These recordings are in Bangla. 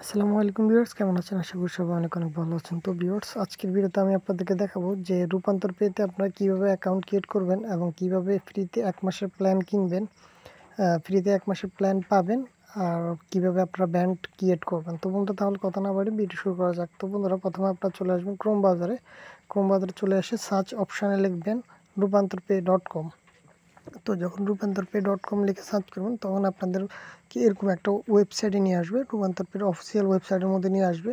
আসসালামু আলাইকুম ভিউয়ার্স, কেমন আছেন? আশা করি সবাই অনেক অনেক ভালো আছেন। তো ভিউয়ার্স, আজকের ভিডিওতে আমি আপনাদেরকে দেখাবো যে রূপান্তর পেতে আপনারা কিভাবে অ্যাকাউন্ট ক্রিয়েট করবেন এবং কিভাবে ফ্রিতে ১ মাসের প্ল্যান কিনবেন, ফ্রিতে ১ মাসের প্ল্যান পাবেন, আর কিভাবে আপনারা ব্যান্ড ক্রিয়েট করবেন। তো বন্ধুরা, তাহলে কথা না বাড়িয়ে ভিডিও শুরু করা যাক। তো বন্ধুরা, প্রথমে আপনারা চলে আসবেন ক্রোম বাজারে চলে এসে সার্চ অপশানে লিখবেন rupantorpay.com। তো যখন rupantorpay.com লিখে সার্চ করবেন তখন আপনাদের কি এরকম একটা ওয়েবসাইটে নিয়ে আসবে, রূপান্তর পের অফিসিয়াল ওয়েবসাইটের মধ্যে নিয়ে আসবে।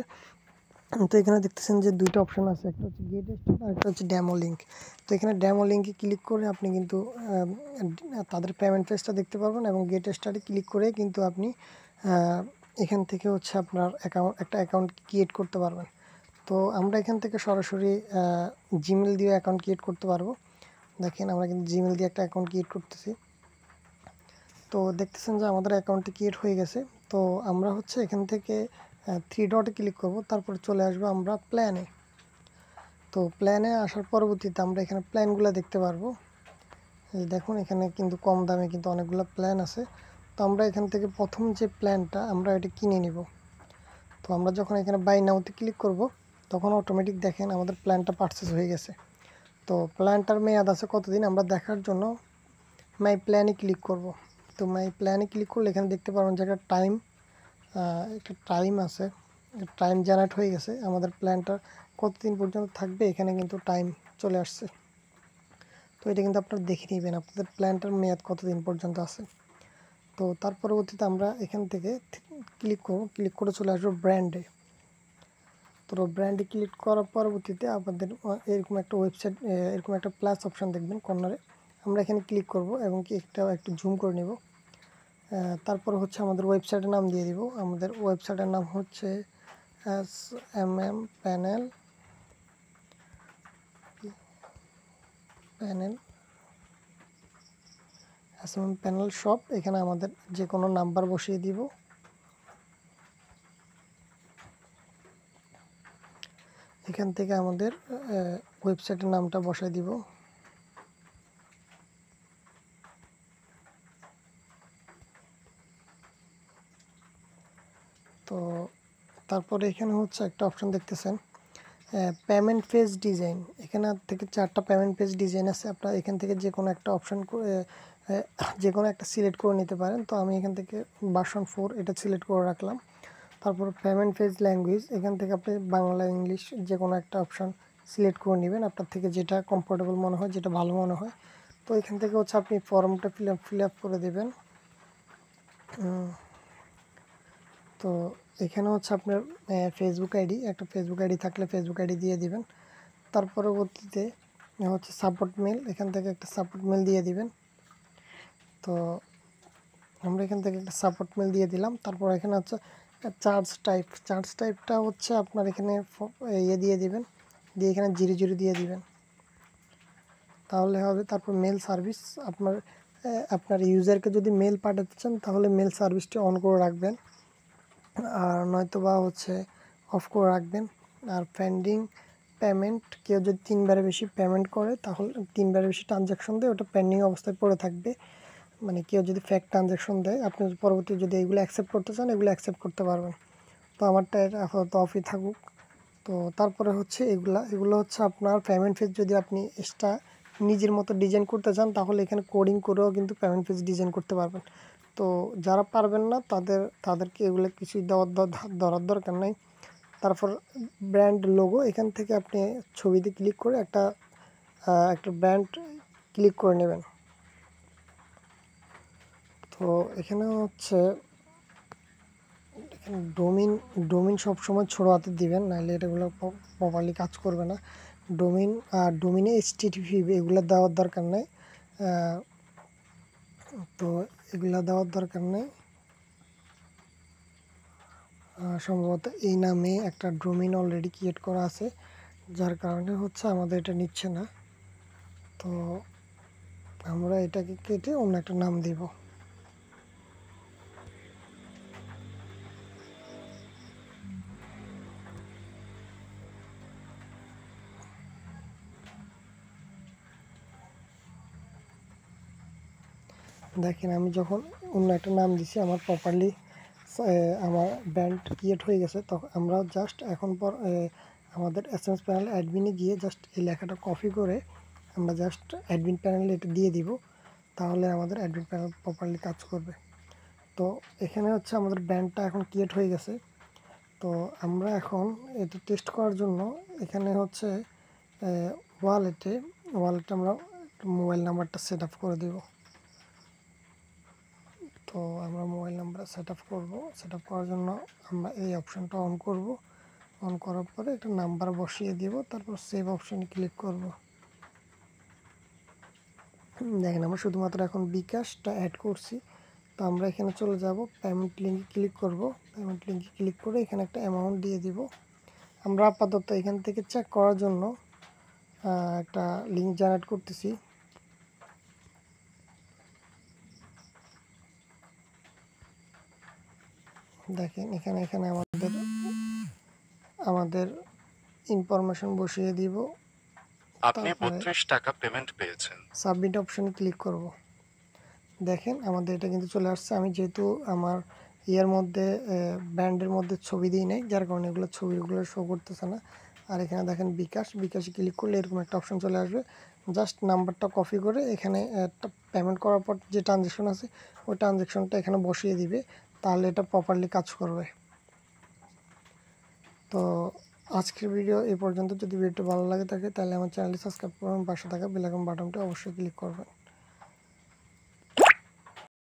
তো এখানে দেখতেছেন যে দুইটা অপশন আছে, একটা হচ্ছে গেট স্টার্ট আর একটা হচ্ছে ডেমো লিঙ্ক। তো এখানে ডেমো লিঙ্কে ক্লিক করে আপনি কিন্তু তাদের পেমেন্ট পেজটা দেখতে পারবেন এবং গেট স্টার্টে ক্লিক করে কিন্তু আপনি এখান থেকে হচ্ছে আপনার একটা অ্যাকাউন্ট ক্রিয়েট করতে পারবেন। তো আমরা এখান থেকে সরাসরি জিমেল দিয়ে অ্যাকাউন্ট ক্রিয়েট করতে পারবো। দেখেন, আমরা কিন্তু জিমেল দিয়ে একটা অ্যাকাউন্ট ক্রিয়েট করতেছি। তো দেখতেছেন যে আমাদের অ্যাকাউন্টটি ক্রিয়েট হয়ে গেছে। তো আমরা হচ্ছে এখান থেকে 3 ডটে ক্লিক করব, তারপর চলে আসবো আমরা প্ল্যানে। তো প্ল্যানে আসার পরবর্তীতে আমরা এখানে প্ল্যানগুলো দেখতে পারবো। এই দেখুন, এখানে কিন্তু কম দামে কিন্তু অনেকগুলো প্ল্যান আছে। তো আমরা এখান থেকে প্রথম যে প্ল্যানটা আমরা এটা কিনে নিব। তো আমরা যখন এখানে বাই নাওতে ক্লিক করব তখন অটোমেটিক দেখেন আমাদের প্ল্যানটা পারচেজ হয়ে গেছে। তো প্ল্যানটার মেয়াদ আছে কতদিন আমরা দেখার জন্য মাই প্ল্যানে ক্লিক করব। তো মাই প্ল্যানে ক্লিক করলে এখানে দেখতে পারবেন যে একটা টাইম আছে, টাইম জেনারেট হয়ে গেছে। আমাদের প্ল্যানটা কতদিন পর্যন্ত থাকবে এখানে কিন্তু টাইম চলে আসছে। তো এটা কিন্তু আপনারা দেখে নেবেন আপনাদের প্ল্যানটার মেয়াদ কতদিন পর্যন্ত আছে। তো তার পরবর্তীতে আমরা এখান থেকে ক্লিক করে চলে আসবো ব্র্যান্ডে। তো ব্র্যান্ডে ক্লিক করার পরবর্তীতে আপনাদের এরকম একটা ওয়েবসাইট, এরকম একটা প্লাস অপশান দেখবেন কর্নারে। আমরা এখানে ক্লিক করব এবং কি একটু জুম করে নেব। তারপর হচ্ছে আমাদের ওয়েবসাইটের নাম দিয়ে দিব। আমাদের ওয়েবসাইটের নাম হচ্ছে SMM panel SMM panel shop. এখানে আমাদের যে কোনো নাম্বার বসিয়ে দিব। এখান থেকে আমাদের ওয়েবসাইটের নামটা বসাই দিব। তো তারপরে এখানে হচ্ছে একটা অপশন দেখতেছেন পেমেন্ট পেজ ডিজাইন। এখানে থেকে 4টা পেমেন্ট পেজ ডিজাইন আছে। আপনারা এখান থেকে যে কোনো একটা অপশন যে কোনো একটা সিলেক্ট করে নিতে পারেন। তো আমি এখান থেকে ভার্সন 4 এটা সিলেক্ট করে রাখলাম। তারপর পেমেন্ট পেজ ল্যাঙ্গুয়েজ, এখান থেকে আপনি বাংলা ইংলিশ যে কোনো একটা অপশন সিলেক্ট করে নেবেন, আপনার থেকে যেটা কমফোর্টেবল মনে হয়, যেটা ভালো মনে হয়। তো এখান থেকে হচ্ছে আপনি ফর্মটা ফিল আপ করে দেবেন। তো এখানে হচ্ছে আপনার ফেসবুক আইডি, একটা ফেসবুক আইডি থাকলে ফেসবুক আইডি দিয়ে দিবেন। তার পরবর্তীতে হচ্ছে সাপোর্ট মেল, এখান থেকে একটা সাপোর্ট মেল দিয়ে দিবেন। তো আমরা এখান থেকে একটা সাপোর্ট মেল দিয়ে দিলাম। তারপর এখানে হচ্ছে চার্জ টাইপটা হচ্ছে আপনার এখানে দিয়ে দিবেন, দিয়ে এখানে 00 দিয়ে দিবেন, তাহলে হবে। তারপর মেল সার্ভিস, আপনার ইউজারকে যদি মেল পাঠাতে চান তাহলে মেল সার্ভিসটি অন করে রাখবেন, আর নয়তো বা হচ্ছে অফ করে রাখবেন। আর পেন্ডিং পেমেন্ট, কেউ যদি 3বারের বেশি পেমেন্ট করে তাহলে 3বারের বেশি ট্রানজ্যাকশন দেয়, ওটা পেন্ডিং অবস্থায় পড়ে থাকবে। মানে কেউ যদি ফেক ট্রানজ্যাকশন দেয়, আপনি পরবর্তী যদি এগুলো অ্যাকসেপ্ট করতে চান এগুলো অ্যাকসেপ্ট করতে পারবেন। তো আমারটা আপাতত অফই থাকুক। তো তারপরে হচ্ছে এগুলো হচ্ছে আপনার পেমেন্ট ফেজ। যদি আপনি এক্সট্রা নিজের মতো ডিজাইন করতে চান তাহলে এখানে কোডিং করেও কিন্তু পেমেন্ট ফেজ ডিজাইন করতে পারবেন। তো যারা পারবেন না তাদেরকে এগুলো কিছুই ধরার দরকার নাই। তারপর ব্র্যান্ড লোগো, এখান থেকে আপনি ছবিতে ক্লিক করে একটা ব্র্যান্ড ক্লিক করে নেবেন। তো এখানে হচ্ছে ডোমিন সবসময় ছোটো হাতে দিবেন, নাহলে এটাগুলো প্রপারলি কাজ করবে না। ডোমিনে HTTP এগুলো দেওয়ার দরকার নেই। তো এগুলো দেওয়ার দরকার নেই। সম্ভবত এই নামে একটা ডোমিন অলরেডি ক্রিয়েট করা আছে, যার কারণে হচ্ছে আমাদের এটা নিচ্ছে না। তো আমরা এটাকে কেটে অন্য একটা নাম দিব। দেখেন, আমি যখন অন্য একটা নাম দিছি আমার প্রপারলি আমার ব্যান্ড ক্রিয়েট হয়ে গেছে। তখন আমরা জাস্ট এখন পর আমাদের এসএমএস প্যানেল অ্যাডমিনে গিয়ে জাস্ট এই লেখাটা কপি করে আমরা জাস্ট অ্যাডমিন প্যানেলে এটা দিয়ে দিব, তাহলে আমাদের অ্যাডমিন প্যানেল প্রপারলি কাজ করবে। তো এখানে হচ্ছে আমাদের ব্যান্ডটা এখন ক্রিয়েট হয়ে গেছে। তো আমরা এখন এটা টেস্ট করার জন্য এখানে হচ্ছে ওয়ালেটে আমরা মোবাইল নাম্বারটা সেট আপ করে দেব। তো আমরা মোবাইল নাম্বার সেট আপ করবো। সেট আপ করার জন্য আমরা এই অপশানটা অন করব। অন করার পরে একটা নাম্বার বসিয়ে দিব, তারপর সেভ অপশানে ক্লিক করব। দেখেন আমরা শুধুমাত্র এখন বিকাশটা অ্যাড করছি। তো আমরা এখানে চলে যাব, পেমেন্ট লিঙ্কে ক্লিক করব। পেমেন্ট লিঙ্কে ক্লিক করে এখানে একটা অ্যামাউন্ট দিয়ে দিব। আমরা আপাতত এখান থেকে চেক করার জন্য একটা লিঙ্ক জেনারেট করতেছি। দেখেন এখানে আমাদের ইনফরমেশন বসিয়ে দিব। আপনি 32 টাকা পেমেন্ট পেয়েছেন। সাবমিট অপশনে ক্লিক করব। দেখেন আমাদের এটা কিন্তু চলে আসছে। আমি যেহেতু আমার ইয়ের মধ্যে ব্যান্ডের মধ্যে ছবি দিই নাই, যার কারণে এগুলো ছবিগুলো শো করতেছে না। আর এখানে দেখেন বিকাশে ক্লিক করলে এরকম একটা অপশন চলে আসবে। জাস্ট নাম্বারটা কপি করে এখানে একটা পেমেন্ট করার পর যে ট্রানজ্যাকশন আছে ওই ট্রানজ্যাকশনটা এখানে বসিয়ে দিবে, তাহলে এটা প্রপারলি কাজ করবে। তো আজকের ভিডিও এই পর্যন্ত। যদি ভিডিওটা ভালো লাগে থাকে তাহলে আমার চ্যানেলটি সাবস্ক্রাইব করবেন, পাশে থাকা বেল আইকন বাটনটি অবশ্যই ক্লিক করবেন।